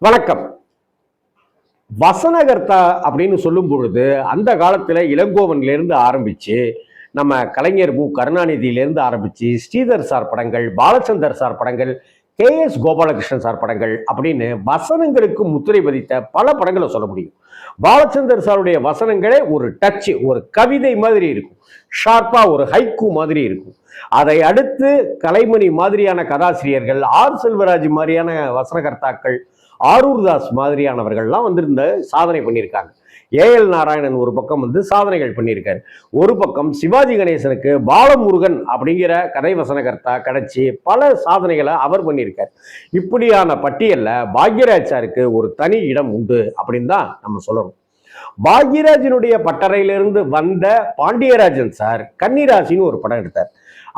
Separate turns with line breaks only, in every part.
வணக்கம். வசனகர்த்தா அப்படின்னு சொல்லும் பொழுது அந்த காலத்துல இளங்கோவன்லேருந்து ஆரம்பிச்சு நம்ம கலைஞர் கருணாநிதியிலேருந்து ஆரம்பிச்சு ஸ்ரீதர் சார் படங்கள், பாலச்சந்தர் சார் படங்கள், KS கோபாலகிருஷ்ணன் சார் படங்கள் அப்படின்னு வசனங்களுக்கு முத்திரை பதித்த பல படங்களை சொல்ல முடியும். பாலச்சந்தர் சாருடைய வசனங்களே ஒரு டச், ஒரு கவிதை மாதிரி இருக்கும். ஷார்ப்பா ஒரு ஹைக்கூ மாதிரி இருக்கும். அதை அடுத்து கலைமணி மாதிரியான கதாசிரியர்கள், செல்வராஜ் மாதிரியான வசனகர்த்தாக்கள், ஆரூர் தாஸ் மாதிரியானவர்கள்லாம் வந்திருந்த சாதனை பண்ணியிருக்காங்க. AL நாராயணன் ஒரு பக்கம் சாதனைகள் பண்ணியிருக்காரு. ஒரு பக்கம் சிவாஜி கணேசனுக்கு பாலமுருகன் அப்படிங்கிற கதை வசனகர்த்தா கிடைச்சி பல சாதனைகளை அவர் பண்ணியிருக்கார். இப்படியான பட்டியல்ல பாக்யராஜ் சாருக்கு ஒரு தனி இடம் உண்டு அப்படின்னு தான் நம்ம சொல்லணும். பாக்யராஜனுடைய பட்டறையிலிருந்து வந்த பாண்டியராஜன் சார் கன்னிராசின்னு ஒரு படம் எடுத்தார்.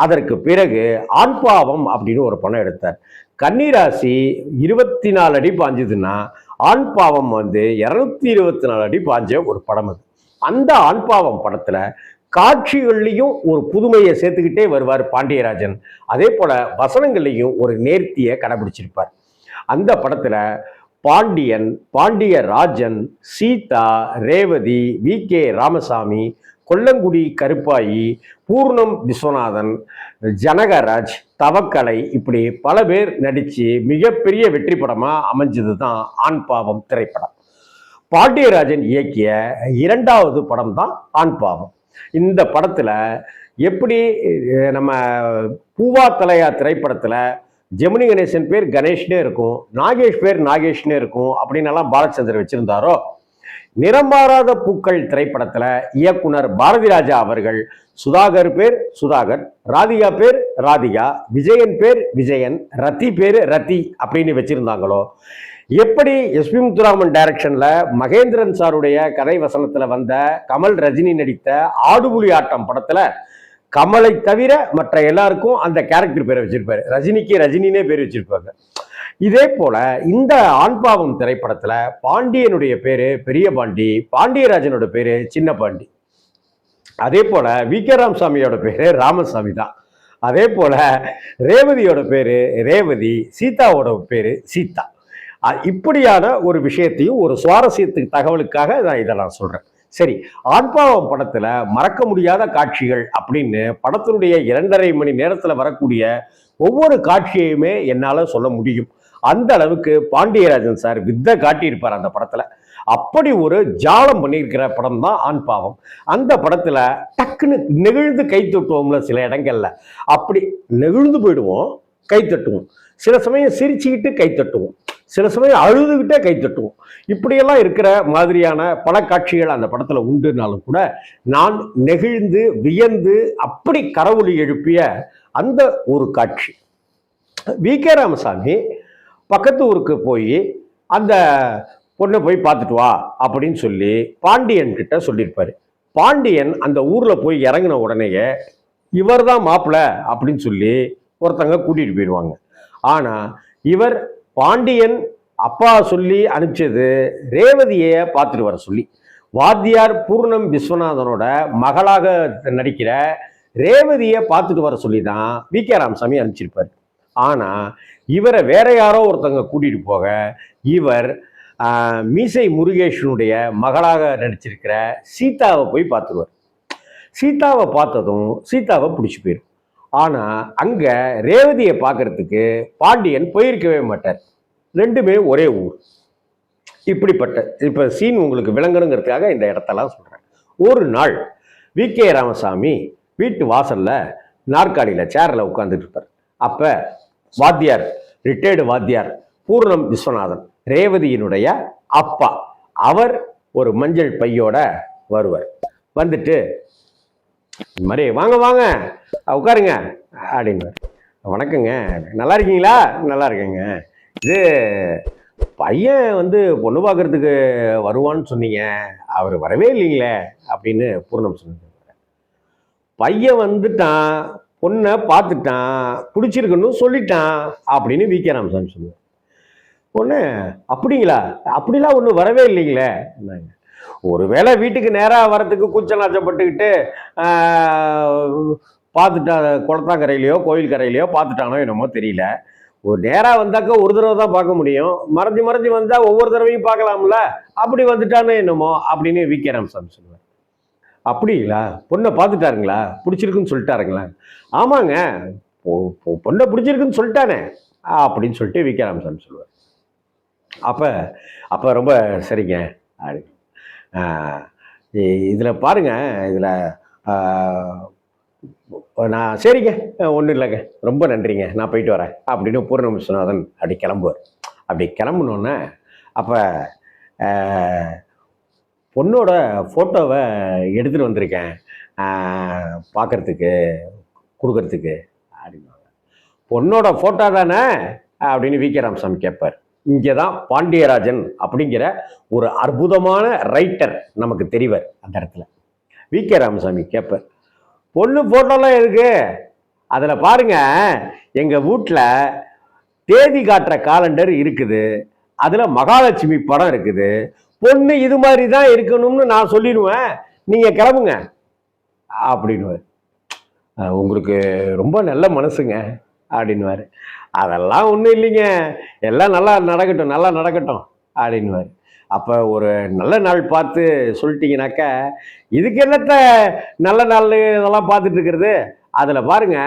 அதற்கு பிறகு ஆண்பாவம் அப்படின்னு ஒரு படம் எடுத்தார். கன்னிராசி 24 அடி பாஞ்சதுன்னா ஆண்பாவம் 224 அடி பாஞ்ச ஒரு படம் அது. அந்த ஆண்பாவம் படத்துல காட்சிகள்லையும் ஒரு புதுமையை சேர்த்துக்கிட்டே வருவார் பாண்டியராஜன். அதே போல வசனங்கள்லையும் ஒரு நேர்த்தியை கடைபிடிச்சிருப்பார். அந்த படத்துல பாண்டியன், பாண்டியராஜன், சீதா, ரேவதி, VK ராமசாமி, கொல்லங்குடி கருப்பாயி, பூர்ணம் விஸ்வநாதன், ஜனகராஜ், தவக்கலை இப்படி பல பேர் நடிச்சு மிகப்பெரிய வெற்றி படமா அமைஞ்சது தான் ஆண்பாவம் திரைப்படம். பாண்டியராஜன் இயக்கிய 2வது படம் தான் ஆண்பாவம். இந்த படத்துல எப்படி நம்ம பூவா தலையா திரைப்படத்துல ஜெமினி கணேசன் பேர் கணேஷ்னே இருக்கும், நாகேஷ் பேர் நாகேஷ்னே இருக்கும் அப்படின்னு எல்லாம் பாலச்சந்தர் வச்சிருந்தாரோ, நிறமாறாத பூக்கள் திரைப்படத்துல இயக்குனர் பாரதி ராஜா அவர்கள் சுதாகர் பேர் சுதாகர், ராதிகா பேர் ராதிகா, விஜயன் பேர் விஜயன், ரத்தி பேர் ரத்தி அப்படின்னு வச்சிருந்தாங்களோ, எப்படி SP முத்துராமன் டைரக்ஷன்ல மகேந்திரன் சாருடைய கதை வசனத்துல வந்த கமல் ரஜினி நடித்த ஆடுபுலி ஆட்டம் படத்துல கமலை தவிர மற்ற எல்லாருக்கும் அந்த கேரக்டர் பேரை வச்சிருப்பாரு. ரஜினிக்கு ரஜினினே பேர் வச்சிருப்பாங்க. இதே போல இந்த ஆண்பாவம் திரைப்படத்துல பாண்டியனுடைய பேரு பெரிய பாண்டி, பாண்டியராஜனோட பேரு சின்ன பாண்டி. அதே போல VK ராமசாமியோட பேரு ராமசாமி தான். அதே போல ரேவதியோட பேரு ரேவதி, சீதாவோட பேரு சீதா. இப்படியான ஒரு விஷயத்தையும் ஒரு சுவாரஸ்யத்துக்கு தகவலுக்காக நான் இதெல்லாம் சொல்றேன். சரி, ஆண்பாவம் படத்துல மறக்க முடியாத காட்சிகள் அப்படின்னு படத்தினுடைய 2.5 மணி நேரத்துல வரக்கூடிய ஒவ்வொரு காட்சியுமே என்னால சொல்ல முடியும். அந்த அளவுக்கு பாண்டியராஜன் சார் வித்தை காட்டியிருப்பார் அந்த படத்துல. அப்படி ஒரு ஜாலம் பண்ணியிருக்கிற படம் தான் ஆண்பாவம். அந்த படத்துல டக்குன்னு நெகிழ்ந்து கை தட்டுவோம்ல சில இடங்கள்ல, அப்படி நெகிழ்ந்து போயிடுவோம், கை தட்டுவோம். சில சமயம் சிரிச்சுக்கிட்டு கை தட்டுவோம், சில சமயம் அழுதுகிட்டே கை தட்டுவோம். இப்படியெல்லாம் இருக்கிற மாதிரியான பல காட்சிகள் அந்த படத்துல உண்டுனாலும் கூட நான் நெகிழ்ந்து வியந்து அப்படி கரவொலி எழுப்பிய அந்த ஒரு காட்சி, VK ராமசாமி பக்கத்து ஊருக்கு போய் அந்த பொண்ணை போய் பார்த்துட்டு வா அப்படின்னு சொல்லி பாண்டியன் கிட்ட சொல்லியிருப்பாரு. பாண்டியன் அந்த ஊர்ல போய் இறங்கின உடனேயே இவர் தான் மாப்பிள்ள அப்படின்னு சொல்லி ஒருத்தங்க கூட்டிட்டு போயிடுவாங்க. ஆனா இவர் பாண்டியன் அப்பா சொல்லி அனுப்பிச்சது ரேவதியை பார்த்துட்டு வர சொல்லி. வாத்தியார் பூர்ணம் விஸ்வநாதனோட மகளாக நடிக்கிற ரேவதியை பார்த்துட்டு வர சொல்லி தான் VK ராமசாமி அனுப்பிச்சிருப்பார். ஆனா இவரை வேற யாரோ ஒருத்தங்க கூட்டிட்டு போக இவர் மீசை முருகேஷனுடைய மகளாக நடிச்சிருக்கிற சீதாவை போய் பார்த்துருவார். சீதாவை பார்த்ததும் சீதாவை பிடிச்சி போயிடும். ஆனா அங்க ரேவதியை பார்க்கறதுக்கு பாண்டியன் போயிருக்கவே மாட்டார். ரெண்டுமே ஒரே ஊர். இப்ப சீன் உங்களுக்கு விளங்கணுங்கிறதுக்காக இந்த இடத்தெல்லாம் சொல்றேன். ஒரு நாள் VK ராமசாமி வீட்டு வாசல்ல நாற்காலியில சேர்ல உட்கார்ந்துட்டு இருப்பார். அப்ப வாத்தியார், ரிட்டையர்டு வாத்தியார் பூர்ணம் விஸ்வநாதன், ரேவதியினுடைய அப்பா, அவர் ஒரு மஞ்சள் பையோட வருவார். வந்துட்டு இந்த மாதிரி வாங்க வாங்க உட்காருங்க அப்படின்வார். வணக்கங்க, நல்லா இருக்கீங்களா? நல்லா இருக்கேங்க. இது பையன் பொண்ணு பார்க்கறதுக்கு வருவான்னு சொன்னீங்க, அவர் வரவே இல்லைங்களே அப்படின்னு பூர்ணம் சொன்னாங்க. பையன் வந்துட்டான், பொண்ணை பார்த்துட்டான், பிடிச்சிருக்குன்னு சொல்லிட்டான் அப்படின்னு VK ராமசாமி சொல்லுவார். பொண்ணு அப்படிங்களா? அப்படிலாம் ஒன்றும் வரவே இல்லைங்களே. ஒருவேளை வீட்டுக்கு நேராக வரத்துக்கு கூச்சல் நாச்சப்பட்டுக்கிட்டு பார்த்துட்டா, குளத்தாங்கரையிலையோ கோயில் கரையிலையோ பார்த்துட்டானோ என்னமோ தெரியல. ஒரு நேரா வந்தாக்க ஒரு தடவை தான் பார்க்க முடியும், மறைஞ்சு மறைஞ்சு வந்தா ஒவ்வொரு தடவையும் பார்க்கலாம்ல, அப்படி வந்துட்டானே என்னமோ அப்படின்னு வி கே ராமசாமி சொல்லுவார். அப்படிங்களா, பொண்ணை பார்த்துட்டாருங்களா, பிடிச்சிருக்குன்னு சொல்லிட்டாருங்களா? ஆமாங்க, பொண்ணை பிடிச்சிருக்குன்னு சொல்லிட்டானே அப்படின்னு சொல்லிட்டு வி கே ராமசாமி சொல்லுவார். அப்போ அப்போ ரொம்ப சரிங்க அப்படி. இதில் பாருங்க, இதில் நான் சரிங்க, ஒன்றும் இல்லைங்க, ரொம்ப நன்றிங்க, நான் போயிட்டு வரேன் அப்படின்னு பூர்ண விஸ்வநாதன் அப்படி கிளம்புவார். அப்படி கிளம்புனோன்னே அப்போ பொண்ணோட ஃபோட்டோவை எடுத்துகிட்டு வந்திருக்கேன் பார்க்குறதுக்கு, கொடுக்கறதுக்கு அப்படின்வாங்க. பொண்ணோட ஃபோட்டோ தானே அப்படின்னு வி கே ராமசாமி கேட்பார். இங்கே தான் பாண்டியராஜன் அப்படிங்கிற ஒரு அற்புதமான ரைட்டர் நமக்கு தெரிவார். அந்த இடத்துல வி கே ராமசாமி கேட்பார், பொண்ணு ஃபோட்டோலாம் இருக்கு, அதில் பாருங்க எங்கள் வீட்டில் தேதி காட்டுற காலண்டர் இருக்குது, அதில் மகாலட்சுமி படம் இருக்குது, பொண்ணு இது மாதிரி தான் இருக்கணும்னு நான் சொல்லிடுவேன், நீங்கள் கிளம்புங்க அப்படின்னுவார். உங்களுக்கு ரொம்ப நல்ல மனசுங்க அப்படின்வார். அதெல்லாம் ஒன்றும் இல்லைங்க, எல்லாம் நல்லா நடக்கட்டும் நல்லா நடக்கட்டும் அப்படின்வார். அப்போ ஒரு நல்ல நாள் பார்த்து சொல்லிட்டீங்கனாக்க, இதுக்கு என்னத்த நல்ல நாள் இதெல்லாம் பார்த்துட்டு இருக்கிறது, அதில் பாருங்க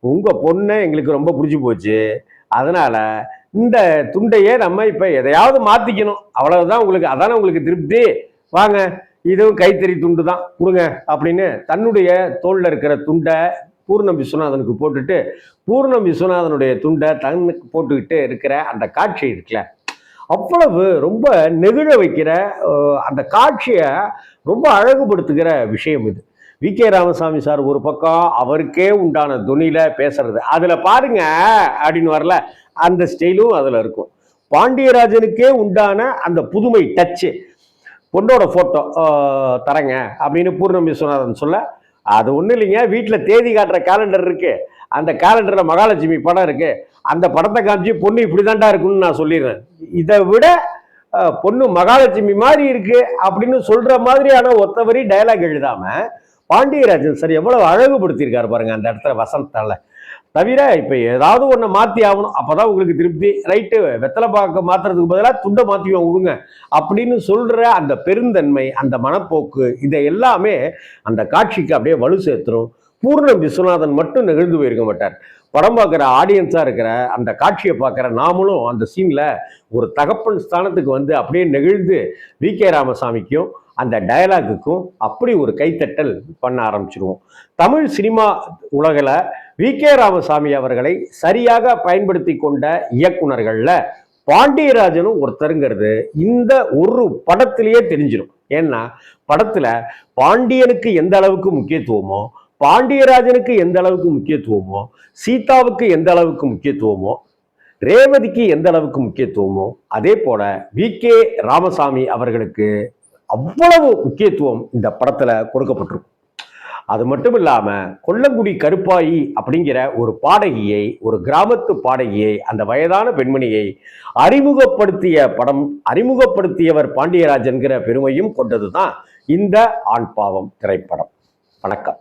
உங்கள் பொண்ணை எங்களுக்கு ரொம்ப பிடிச்சி போச்சு, அதனால் இந்த துண்டையே நம்ம இப்போ எதையாவது மாற்றிக்கணும், அவ்வளவுதான், உங்களுக்கு அதானே உங்களுக்கு திருப்தி, வாங்க இதுவும் கைத்தறி துண்டு தான் கொடுங்க அப்படின்னு தன்னுடைய தோளில் இருக்கிற துண்டை பூர்ணம் விஸ்வநாதனுக்கு போட்டுட்டு, பூர்ணம் விஸ்வநாதனுடைய துண்டை தன்னுக்கு போட்டுக்கிட்டு இருக்கிற அந்த காட்சி இருக்குல்ல, அவ்வளவு ரொம்ப நெகிழ வைக்கிற அந்த காட்சியை ரொம்ப அழகுபடுத்துகிற விஷயம் இது. வி கே ராமசாமி சார் ஒரு பக்கம் அவருக்கே உண்டான துணியில பேசுறது, அதுல பாருங்க அப்படின்னு வரல, அந்த ஸ்டைலும் அதுல இருக்கும். பாண்டியராஜனுக்கே உண்டான அந்த புதுமை டச்சு, பொண்ணோட போட்டோ தரங்க அப்படின்னு பூர்ணம் விஸ்வநாதன் சொல்ல, அது ஒன்றும் இல்லைங்க, வீட்டில் தேதி காட்டுற கேலண்டர் இருக்கு, அந்த கேலண்டரில் மகாலட்சுமி படம் இருக்கு, அந்த படத்தை காமிச்சு பொண்ணு இப்படிதான்டா இருக்குன்னு நான் சொல்லிடுறேன், இதை விட பொண்ணு மகாலட்சுமி மாதிரி இருக்கு அப்படின்னு சொல்ற மாதிரியான ஒத்தவரி டயலாக் எழுதாம பாண்டியராஜன் சார் எவ்வளவு அழகுபடுத்தியிருக்காரு பாருங்க அந்த இடத்துல வசந்தால. தவிர இப்ப ஏதாவது ஒண்ணு மாத்தி ஆகணும், அப்பதான் உங்களுக்கு திருப்தி, ரைட்டு வெத்தலை பாக்க மாத்துறதுக்கு பதிலாக துண்டை மாத்திவோம் விடுங்க அப்படின்னு சொல்ற அந்த பெருந்தன்மை, அந்த மனப்போக்கு, இதை எல்லாமே அந்த காட்சிக்கு அப்படியே வலு சேர்த்துரும். பூர்ணம் விஸ்வநாதன் மட்டும் நெகிழ்ந்து போயிருக்க மாட்டார், படம் பார்க்குற ஆடியன்ஸா இருக்கிற அந்த காட்சியை பார்க்குற நாமளும் அந்த சீன்ல ஒரு தகப்பன் ஸ்தானத்துக்கு வந்து அப்படியே நெகிழ்ந்து வி கே ராமசாமிக்கும் அந்த டயலாகுக்கும் அப்படி ஒரு கைத்தட்டல் பண்ண ஆரம்பிச்சிருவோம். தமிழ் சினிமா உலகில் வி கே ராமசாமி அவர்களை சரியாக பயன்படுத்தி கொண்ட இயக்குனர்கள்ல பாண்டியராஜனும் ஒருத்தருங்கிறது இந்த ஒரு படத்திலேயே தெரிஞ்சிடும். ஏன்னா படத்துல பாண்டியனுக்கு எந்த அளவுக்கு முக்கியத்துவமோ, பாண்டியராஜனுக்கு எந்த அளவுக்கு முக்கியத்துவமோ, சீதாவுக்கு எந்த அளவுக்கு முக்கியத்துவமோ, ரேவதிக்கு எந்த அளவுக்கு முக்கியத்துவமோ, அதே போல வி கே ராமசாமி அவர்களுக்கு அவ்வளவு முக்கியத்துவம் இந்த படத்துல கொடுக்கப்பட்டிருக்கும். அது மட்டும் இல்லாம கொல்லங்குடி கருப்பாயி அப்படிங்கிற ஒரு பாடகியை, ஒரு கிராமத்து பாடகியை, அந்த வயதான பெண்மணியை அறிமுகப்படுத்திய படம், அறிமுகப்படுத்தியவர் பாண்டியராஜன்கிற பெருமையும் கொண்டதுதான் இந்த ஆண் பாவம் திரைப்படம். வணக்கம்.